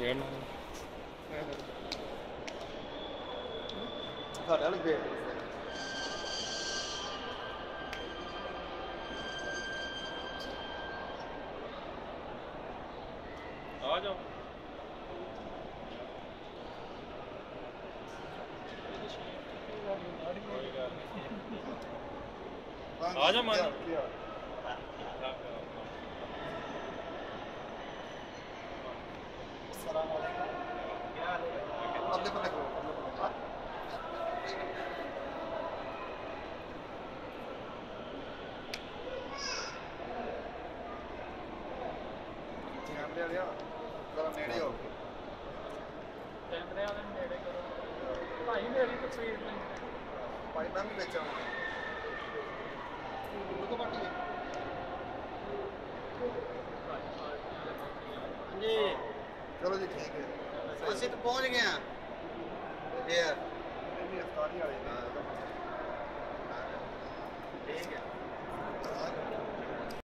ਛੇੜਨਾ ਘਰ ਵਾਲੇ ਦੇ ਆ ਜਾਓ ਆ ਜਾ ਮਾਨ ਨੇੜੇ ਹੋ ਕੈਮਰੇ ਵਾਲੇ ਨੇੜੇ ਕਰੋ ਭਾਈ ਮੇਰੀ ਤਸਵੀਰ ਭਾਈ ਮੈਂ ਵੀ ਵਿੱਚ ਆਵਾਂ ਲੋਕੋ ਪਾਟੀ ਜੀ ਚਲੋ ਜੀ ਠੀਕ ਹੈ ਅਸੀਂ ਤਾਂ ਪਹੁੰਚ ਗਏ ਹਾਂ